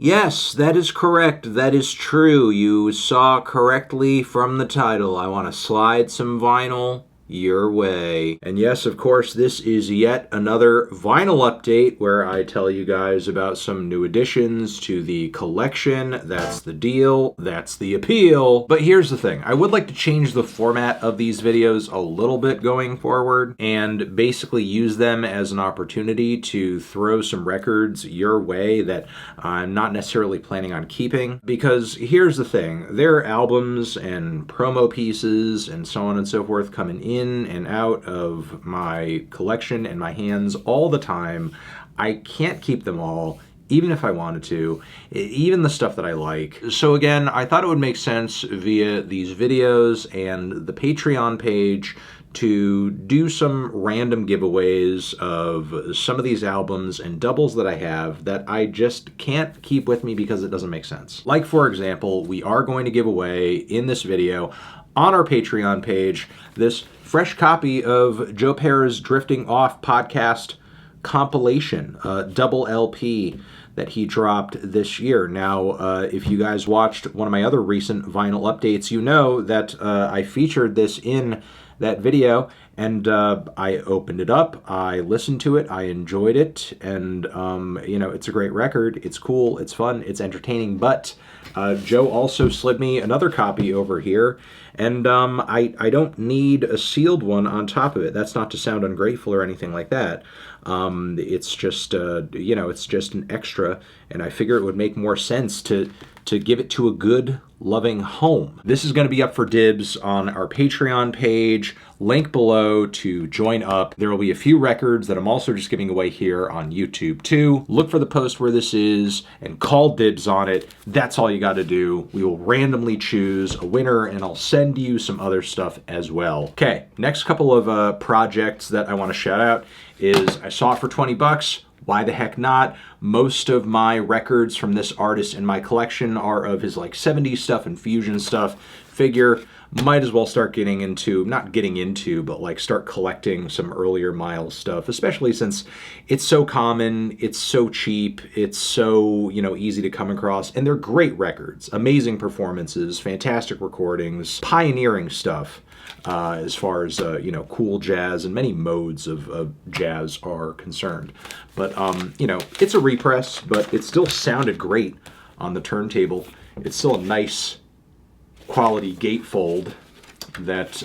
Yes, that is correct. That is true. You saw correctly from the title. I want to slide some vinyl your way. And yes, of course, this is yet another vinyl update where I tell you guys about some new additions to the collection. That's the deal. That's the appeal. But here's the thing. I would like to change the format of these videos a little bit going forward and basically use them as an opportunity to throw some records your way that I'm not necessarily planning on keeping. Because here's the thing. There are albums and promo pieces and so on and so forth coming in and out of my collection and my hands all the time. I can't keep them all, even if I wanted to, even the stuff that I like. So again, I thought it would make sense via these videos and the Patreon page to do some random giveaways of some of these albums and doubles that I have that I just can't keep with me because it doesn't make sense. Like, for example, we are going to give away in this video on our Patreon page this fresh copy of Joe Pera's Drifting Off podcast compilation, double LP that he dropped this year. Now, if you guys watched one of my other recent vinyl updates, you know that I featured this in that video, and I opened it up, I listened to it, I enjoyed it, and you know, it's a great record, it's cool, it's fun, it's entertaining, but Joe also slid me another copy over here, and I don't need a sealed one on top of it. That's not to sound ungrateful or anything like that. It's just, you know, it's just an extra, and I figure it would make more sense to give it to a good, loving home. This is going to be up for dibs on our Patreon page. Link below to join up. There will be a few records that I'm also just giving away here on YouTube too. Look for the post where this is and call dibs on it. That's all you got to do. We will randomly choose a winner and I'll send you some other stuff as well. Okay, next couple of projects that I want to shout out is I saw it for 20 bucks. Why the heck not? Most of my records from this artist in my collection are of his like 70s stuff and fusion stuff. Figure might as well start getting into, not getting into, but like start collecting some earlier Miles stuff, especially since it's so common, it's so cheap, it's so, you know, easy to come across, and they're great records, amazing performances, fantastic recordings, pioneering stuff. As far as, you know, cool jazz and many modes of jazz are concerned. But, you know, it's a repress, but it still sounded great on the turntable. It's still a nice quality gatefold that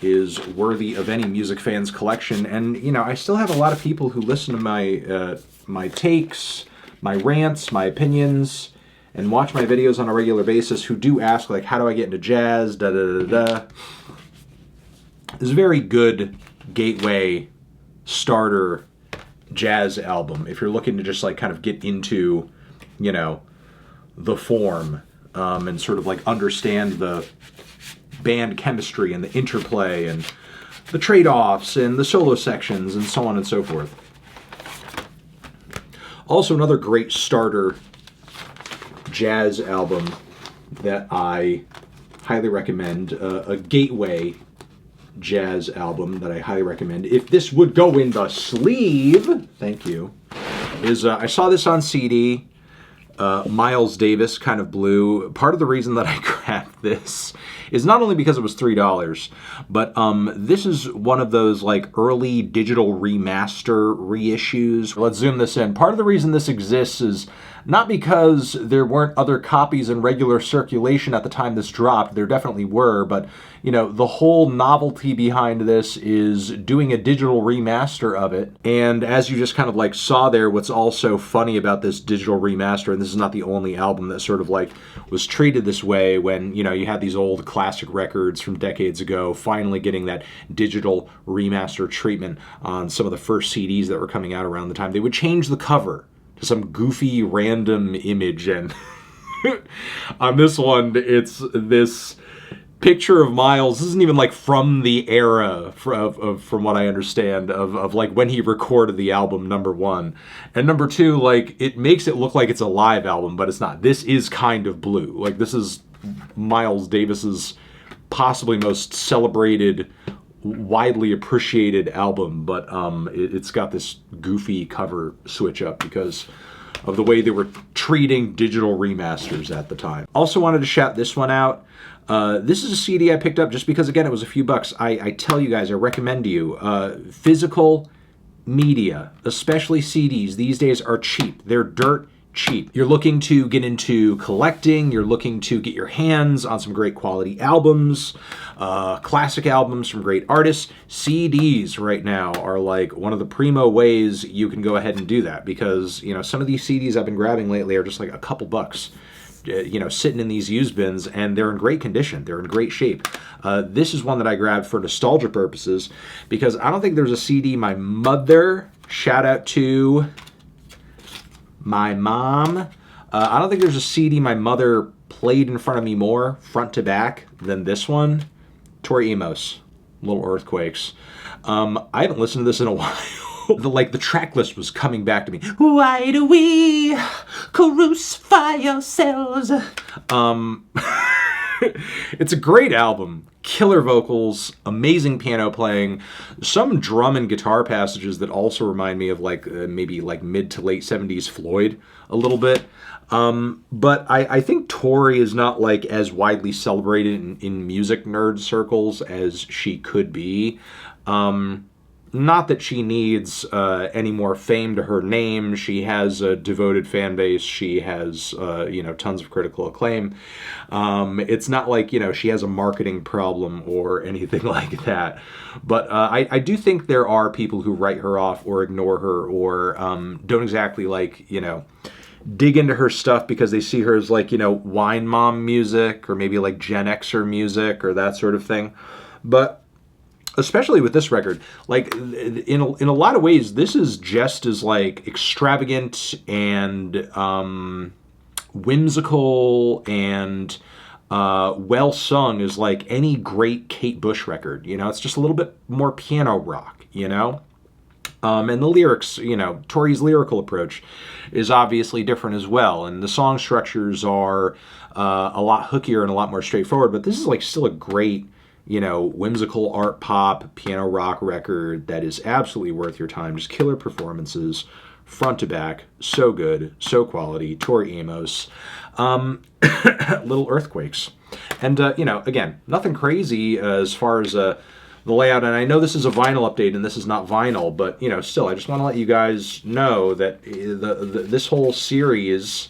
is worthy of any music fan's collection. And, you know, I still have a lot of people who listen to my, my takes, my rants, my opinions, and watch my videos on a regular basis who do ask, like, how do I get into jazz, da-da-da-da. It's a very good gateway starter jazz album if you're looking to just, like, kind of get into, you know, the form and sort of, like, understand the band chemistry and the interplay and the trade-offs and the solo sections and so on and so forth. Also, another great starter jazz album that I highly recommend, a gateway jazz album that I highly recommend, if this would go in the sleeve, thank you, is I saw this on CD, Miles Davis, Kind of Blue. Part of the reason that I grabbed this is not only because it was $3, but this is one of those like early digital remaster reissues. Let's zoom this in. Part of the reason this exists is not because there weren't other copies in regular circulation at the time this dropped. There definitely were, but you know, the whole novelty behind this is doing a digital remaster of it. And as you just kind of like saw there, what's also funny about this digital remaster, and this is not the only album that sort of like was treated this way when, you know, you had these old classic records from decades ago finally getting that digital remaster treatment on some of the first CDs that were coming out around the time. They would change the cover to some goofy random image, and on this one it's this picture of Miles. This isn't even like from the era from what I understand of like when he recorded the album, number one. And number two, like it makes it look like it's a live album, but it's not. This is Kind of Blue. Like this is Miles Davis's possibly most celebrated, widely appreciated album, but it's got this goofy cover switch up because of the way they were treating digital remasters at the time. Also wanted to shout this one out. This is a CD I picked up just because, again, it was a few bucks. I tell you guys, I recommend to you, physical media, especially CDs, these days are cheap. They're dirt cheap. You're looking to get into collecting, you're looking to get your hands on some great quality albums, classic albums from great artists. CDs right now are like one of the primo ways you can go ahead and do that, because, you know, some of these CDs I've been grabbing lately are just like a couple bucks, you know, sitting in these used bins, and they're in great condition. They're in great shape. This is one that I grabbed for nostalgia purposes, because I don't think there's a CD my mother, shout out to my mom, I don't think there's a CD my mother played in front of me more, front to back, than this one. Tori Amos, Little Earthquakes. I haven't listened to this in a while. The track list was coming back to me. Why do we crucify ourselves? It's a great album. Killer vocals, amazing piano playing, some drum and guitar passages that also remind me of maybe mid to late 70s Floyd a little bit. But I think Tori is not like as widely celebrated in music nerd circles as she could be. Not that she needs any more fame to her name. She has a devoted fan base. She has, tons of critical acclaim. It's not like, she has a marketing problem or anything like that. But I do think there are people who write her off or ignore her or don't exactly dig into her stuff because they see her as wine mom music or maybe Gen Xer music or that sort of thing. But especially with this record, in a lot of ways, this is just as extravagant and whimsical and well sung as any great Kate Bush record. It's just a little bit more piano rock. And the lyrics, Tori's lyrical approach is obviously different as well, and the song structures are a lot hookier and a lot more straightforward. But this is still a great, whimsical art pop, piano rock record that is absolutely worth your time. Just killer performances, front to back, so good, so quality. Tori Amos, Little Earthquakes. And, again, nothing crazy as far as the layout. And I know this is a vinyl update and this is not vinyl, but, still, I just want to let you guys know that this whole series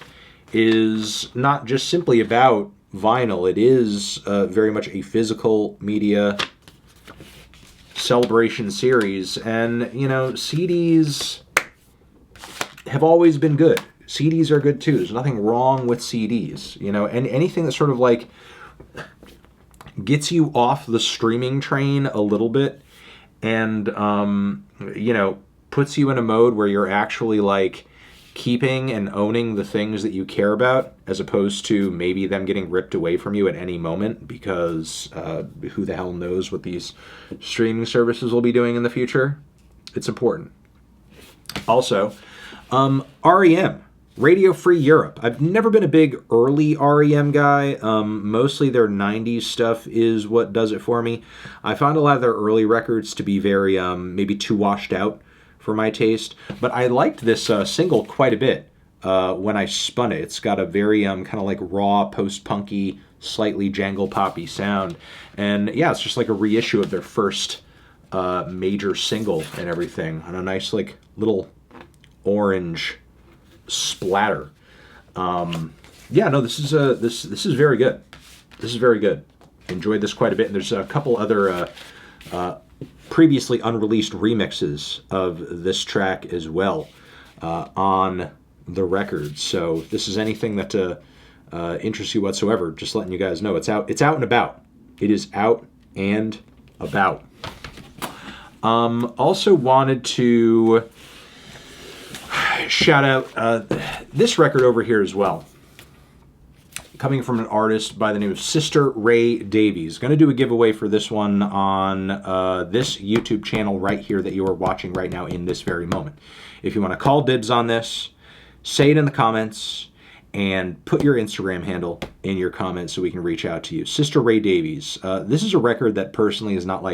is not just simply about vinyl. It is very much a physical media celebration series, and CDs have always been good. CDs are good too. There's nothing wrong with CDs, and anything that sort of gets you off the streaming train a little bit and puts you in a mode where you're actually keeping and owning the things that you care about, as opposed to maybe them getting ripped away from you at any moment, because who the hell knows what these streaming services will be doing in the future. It's important. Also, R.E.M, Radio Free Europe. I've never been a big early R.E.M guy. Mostly their 90s stuff is what does it for me. I found a lot of their early records to be very maybe too washed out for my taste, but I liked this single quite a bit when I spun it. It's got a very kind of raw, post-punky, slightly jangle poppy sound, and yeah, it's just a reissue of their first major single and everything on a nice little orange splatter. Yeah, no, this is this is very good. This is very good. Enjoyed this quite a bit, and there's a couple other previously unreleased remixes of this track as well on the record. So if this is anything that interests you whatsoever, just letting you guys know it's out and about. It is out and about. Also wanted to shout out this record over here as well, coming from an artist by the name of Sister Ray Davies. Going to do a giveaway for this one on this YouTube channel right here that you are watching right now in this very moment. If you want to call dibs on this, say it in the comments and put your Instagram handle in your comments so we can reach out to you. Sister Ray Davies. This is a record that personally is not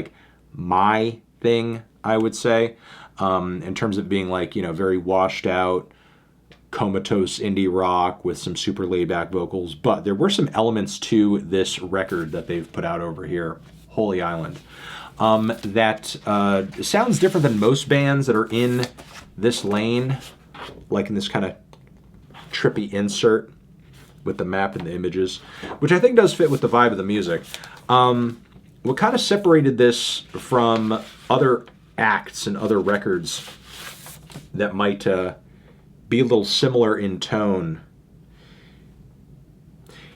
my thing, I would say, in terms of being very washed out, comatose indie rock with some super laid-back vocals, but there were some elements to this record that they've put out over here, Holy Island, that sounds different than most bands that are in this lane, like in this kind of trippy insert with the map and the images, which I think does fit with the vibe of the music. What kind of separated this from other acts and other records that might be a little similar in tone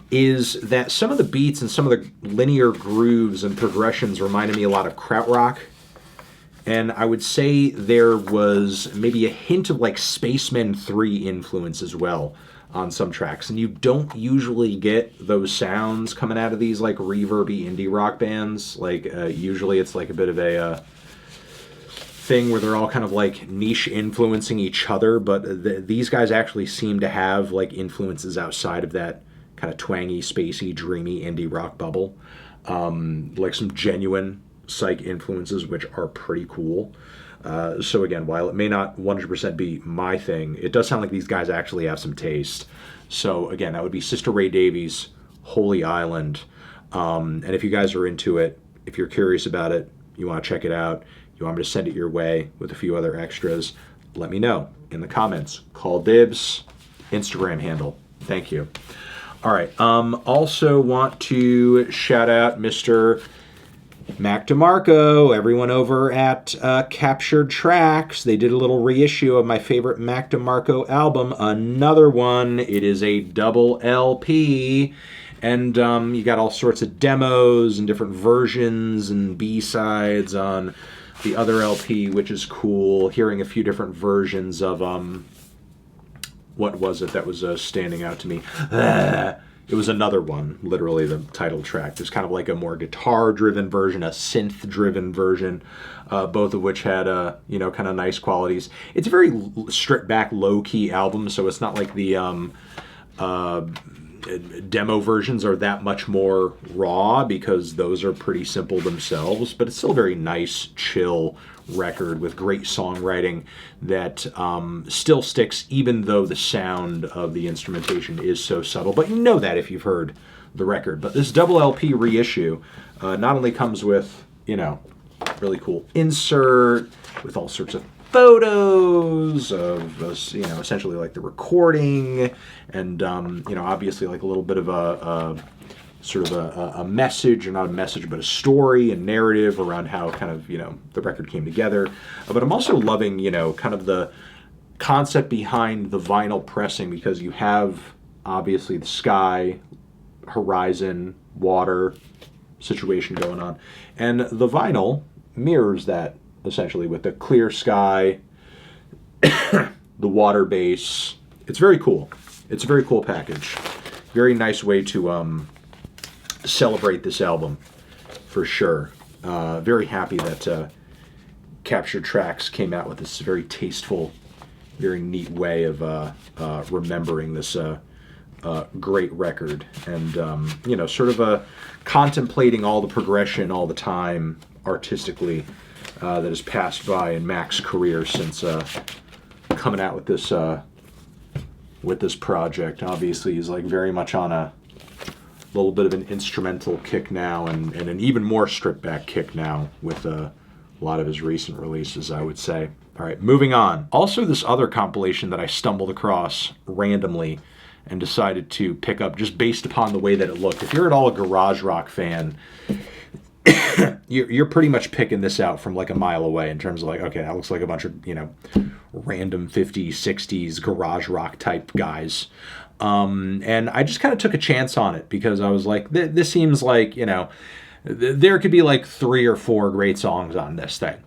is that some of the beats and some of the linear grooves and progressions reminded me a lot of krautrock. And I would say there was maybe a hint of like Spacemen 3 influence as well on some tracks. And you don't usually get those sounds coming out of these like reverby indie rock bands. Like usually it's like a bit of a thing where they're all kind of like niche influencing each other. But these guys actually seem to have like influences outside of that kind of twangy, spacey, dreamy indie rock bubble. Like some genuine psych influences, which are pretty cool. So again, while it may not 100% be my thing, it does sound like these guys actually have some taste. So again, that would be Sister Ray Davies, Holy Island. And if you guys are into it, if you're curious about it, you want to check it out, you want me to send it your way with a few other extras, let me know in the comments. Call dibs, Instagram handle. Thank you. All right. Also want to shout out Mr. Mac DeMarco, everyone over at Captured Tracks. They did a little reissue of my favorite Mac DeMarco album, another one. It is a double LP, and you got all sorts of demos and different versions and B-sides on the other LP, which is cool. Hearing a few different versions of, what was it that was standing out to me? It was another one, literally the title track. There's kind of like a more guitar-driven version, a synth-driven version, both of which had, kind of nice qualities. It's a very stripped-back, low-key album, so it's not like the demo versions are that much more raw, because those are pretty simple themselves, but it's still a very nice, chill record with great songwriting that still sticks, even though the sound of the instrumentation is so subtle. But you know that if you've heard the record. But this double LP reissue not only comes with, really cool insert with all sorts of photos of, essentially like the recording and, obviously like a little bit of a sort of a message, or not a message, but a story and narrative around how kind of, the record came together. But I'm also loving, kind of the concept behind the vinyl pressing, because you have obviously the sky, horizon, water situation going on. And the vinyl mirrors that essentially with the clear sky, the water base. It's very cool. It's a very cool package. Very nice way to celebrate this album, for sure. Very happy that Captured Tracks came out with this very tasteful, very neat way of remembering this great record, and sort of contemplating all the progression all the time artistically that has passed by in Mac's career since coming out with this project. Obviously, he's like very much on a little bit of an instrumental kick now, and an even more stripped back kick now with a lot of his recent releases, I would say. All right, moving on. Also, this other compilation that I stumbled across randomly and decided to pick up just based upon the way that it looked. If you're at all a garage rock fan, you're pretty much picking this out from like a mile away in terms of like, okay, that looks like a bunch of, random 50s, 60s garage rock type guys. And I just kind of took a chance on it because I was like, this seems like, there could be like 3 or 4 great songs on this thing,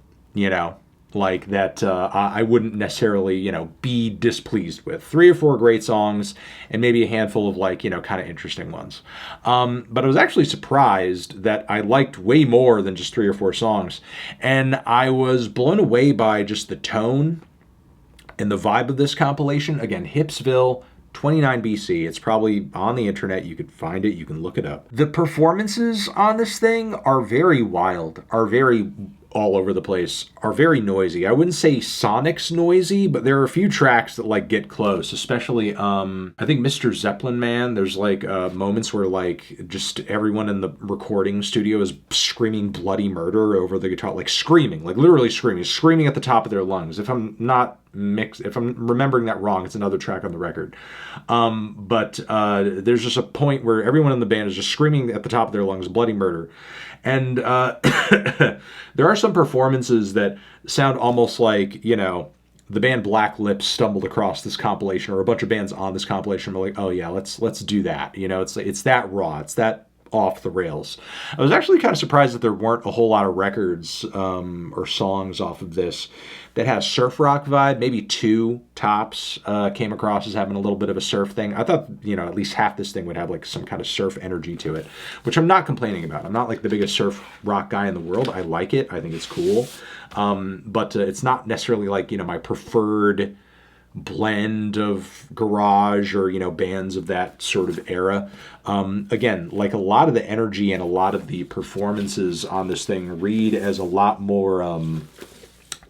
like that I wouldn't necessarily, be displeased with. 3 or 4 great songs and maybe a handful of like, kind of interesting ones. But I was actually surprised that I liked way more than just 3 or 4 songs. And I was blown away by just the tone and the vibe of this compilation. Again, Hipsville, 29 BC. It's probably on the internet. You could find it. You can look it up. The performances on this thing are very wild, are very all over the place, are very noisy. I wouldn't say Sonic's noisy, but there are a few tracks that like get close, especially I think Mr. Zeppelin Man, there's like moments where like just everyone in the recording studio is screaming bloody murder over the guitar, like screaming, like literally screaming at the top of their lungs. If I'm remembering that wrong, it's another track on the record. But there's just a point where everyone in the band is just screaming at the top of their lungs, bloody murder. And there are some performances that sound almost like, you know, the band Black Lips stumbled across this compilation, or a bunch of bands on this compilation were like, oh yeah, let's do that. You know, it's that raw, it's that off the rails. I was actually kind of surprised that there weren't a whole lot of records or songs off of this that has surf rock vibe. Maybe 2 tops came across as having a little bit of a surf thing. I thought, you know, at least half this thing would have like some kind of surf energy to it, which I'm not complaining about. I'm not like the biggest surf rock guy in the world. I like it. I think it's cool. But it's not necessarily like, you know, my preferred blend of garage or, you know, bands of that sort of era. Again, like a lot of the energy and a lot of the performances on this thing read as a lot more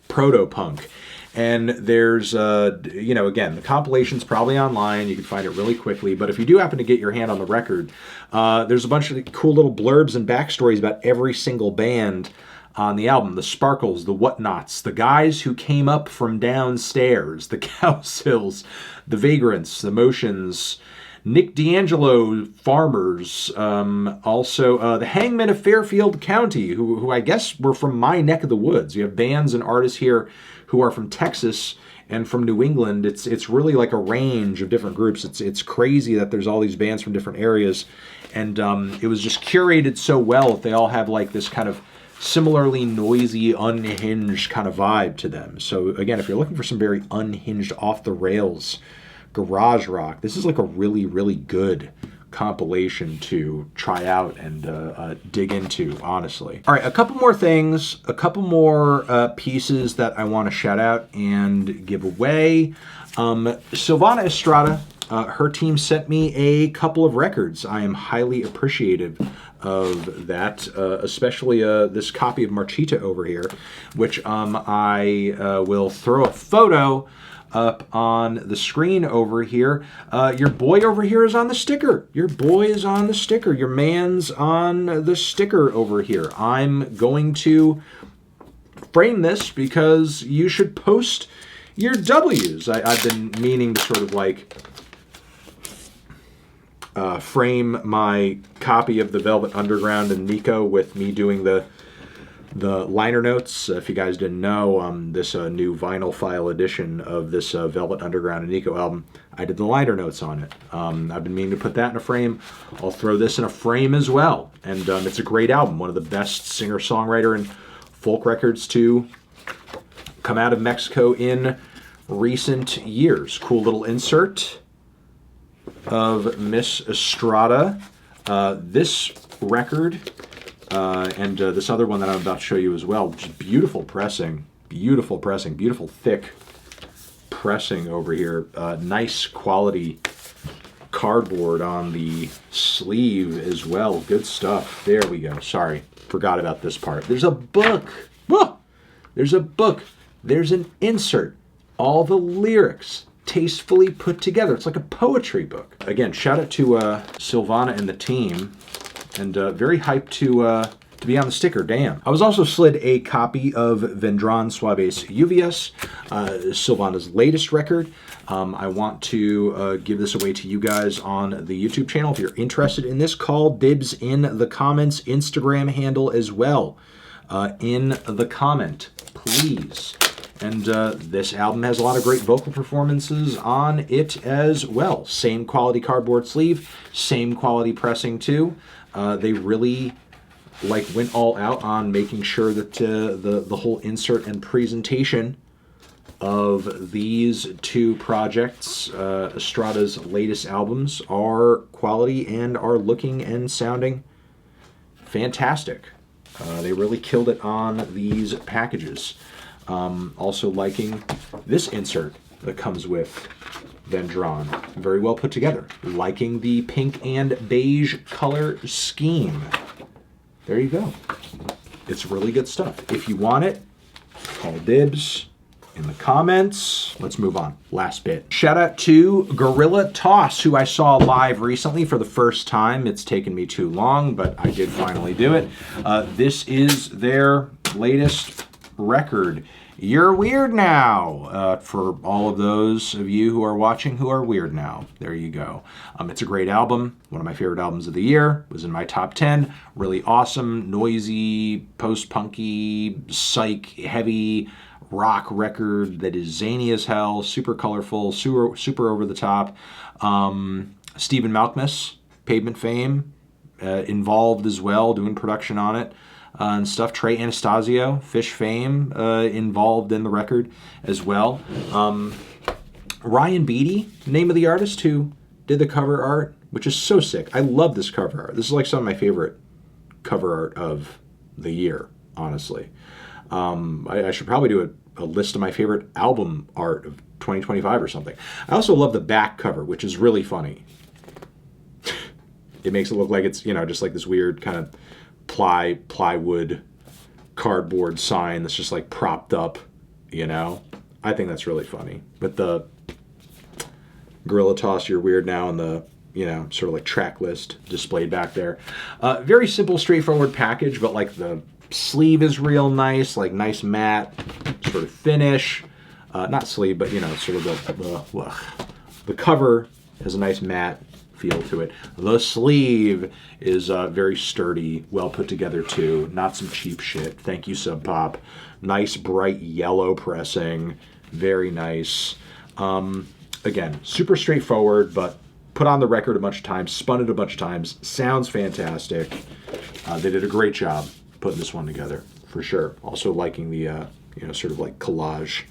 proto-punk. And there's, you know, again, the compilation's probably online. You can find it really quickly. But if you do happen to get your hand on the record, there's a bunch of cool little blurbs and backstories about every single band on the album. The Sparkles, the Whatnots, the guys who came up from downstairs, the Cowsills, the Vagrants, the Motions, Nick D'Angelo, Farmers, also the Hangmen of Fairfield County, who I guess were from my neck of the woods. You have bands and artists here who are from Texas and from New England. It's really like a range of different groups. It's crazy that there's all these bands from different areas, and it was just curated so well that they all have like this kind of similarly noisy, unhinged kind of vibe to them. So again, if you're looking for some very unhinged, off the rails garage rock, this is like a really, really good compilation to try out and dig into, honestly. All right, a couple more things, a couple more pieces that I want to shout out and give away. Silvana Estrada, her team sent me a couple of records. I am highly appreciative of that, especially this copy of Marchita over here, which I will throw a photo up on the screen over here. Your boy over here is on the sticker. Your boy is on the sticker. Your man's on the sticker over here. I'm going to frame this because you should post your W's. I've been meaning to sort of like frame my copy of the Velvet Underground and Nico with me doing the liner notes. If you guys didn't know, this new vinyl file edition of this Velvet Underground and Nico album, I did the liner notes on it. I've been meaning to put that in a frame. I'll throw this in a frame as well. And it's a great album, one of the best singer-songwriter and folk records to come out of Mexico in recent years. Cool little insert of Miss Estrada. This record and this other one that I'm about to show you as well, just beautiful pressing, beautiful thick pressing over here. Nice quality cardboard on the sleeve as well. Good stuff. There we go. Sorry, forgot about this part. There's a book. Whoa! There's a book. There's an insert. All the lyrics tastefully put together. It's like a poetry book. Again, shout out to Silvana and the team, and very hyped to be on the sticker. Damn. I was also slid a copy of Vendrán, Suaves, Lluvias, Silvana's latest record. I want to give this away to you guys on the YouTube channel. If you're interested in this, call dibs in the comments. Instagram handle as well in the comment, please. And this album has a lot of great vocal performances on it as well. Same quality cardboard sleeve, same quality pressing too. They really went all out on making sure that the whole insert and presentation of these two projects, Estrada's latest albums, are quality and are looking and sounding fantastic. They really killed it on these packages. Also liking this insert that comes with Vendrán. Very well put together. Liking the pink and beige color scheme. There you go. It's really good stuff. If you want it, call dibs in the comments. Let's move on. Last bit. Shout out to Gorilla Toss, who I saw live recently for the first time. It's taken me too long, but I did finally do it. This is their latest record, You're Weird Now, for all of those of you who are watching who are weird now. There you go. It's a great album. One of my favorite albums of the year. Was in my top 10. Really awesome, noisy, post-punky, psych, heavy rock record that is zany as hell, super colorful, super over the top. Stephen Malkmus, Pavement fame, involved as well, doing production on it. And stuff. Trey Anastasio, Fish fame, involved in the record as well. Ryan Beatty, name of the artist who did the cover art, which is so sick. I love this cover art. This is like some of my favorite cover art of the year, honestly. I should probably do a list of my favorite album art of 2025 or something. I also love the back cover, which is really funny. It makes it look like it's, just like this weird kind of plywood cardboard sign that's just like propped up, I think that's really funny. With the Gorilla Toss, You're Weird Now, and the, sort of like track list displayed back there. Very simple, straightforward package, but like the sleeve is real nice, like nice matte sort of finish. Not sleeve, but, sort of the cover has a nice matte feel to it. The sleeve is very sturdy, well put together too. Not some cheap shit. Thank you, Sub Pop. Nice bright yellow pressing. Very nice. Again, super straightforward, but put on the record a bunch of times, spun it a bunch of times. Sounds fantastic. They did a great job putting this one together, for sure. Also liking the, sort of like collage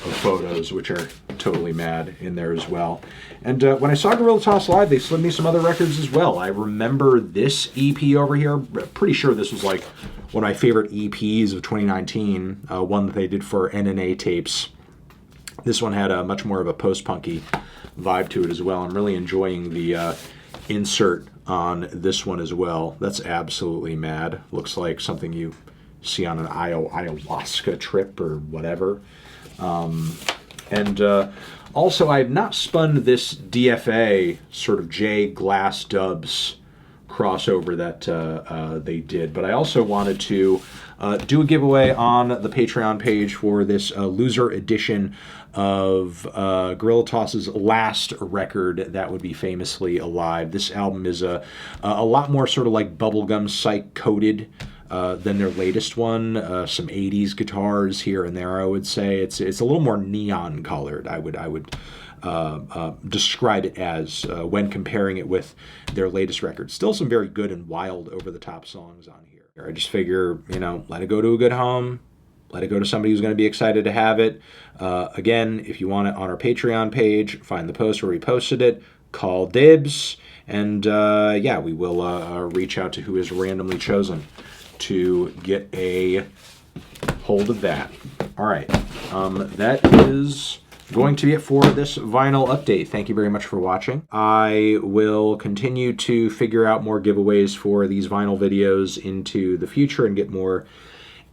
of photos, which are totally mad in there as well. And when I saw Gorilla Toss live, they slid me some other records as well. I remember this EP over here. Pretty sure this was like one of my favorite EPs of 2019, one that they did for NNA tapes. This one had a much more of a post-punky vibe to it as well. I'm really enjoying the insert on this one as well. That's absolutely mad. Looks like something you see on an ayahuasca trip or whatever. Also, I have not spun this DFA sort of J Glass Dubs crossover that they did, but I also wanted to do a giveaway on the Patreon page for this loser edition of Gorilla Toss's last record that would be famously Alive. This album is a lot more sort of like bubblegum psych coated than their latest one. Some 80s guitars here and there, I would say. It's a little more neon colored, I would describe it as when comparing it with their latest record. Still some very good and wild over-the-top songs on here. I just figure, let it go to a good home. Let it go to somebody who's going to be excited to have it. Again, if you want it on our Patreon page, find the post where we posted it, call dibs, and we will reach out to who is randomly chosen to get a hold of that. All right, that is going to be it for this vinyl update. Thank you very much for watching. I will continue to figure out more giveaways for these vinyl videos into the future and get more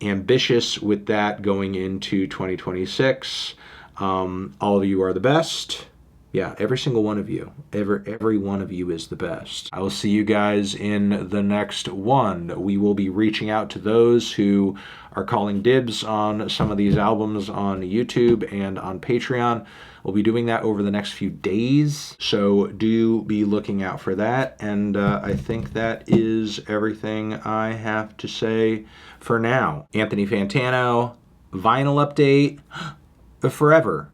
ambitious with that going into 2026. All of you are the best. Yeah, every single one of you. Every one of you is the best. I will see you guys in the next one. We will be reaching out to those who are calling dibs on some of these albums on YouTube and on Patreon. We'll be doing that over the next few days, so do be looking out for that. And I think that is everything I have to say for now. Anthony Fantano, vinyl update, forever.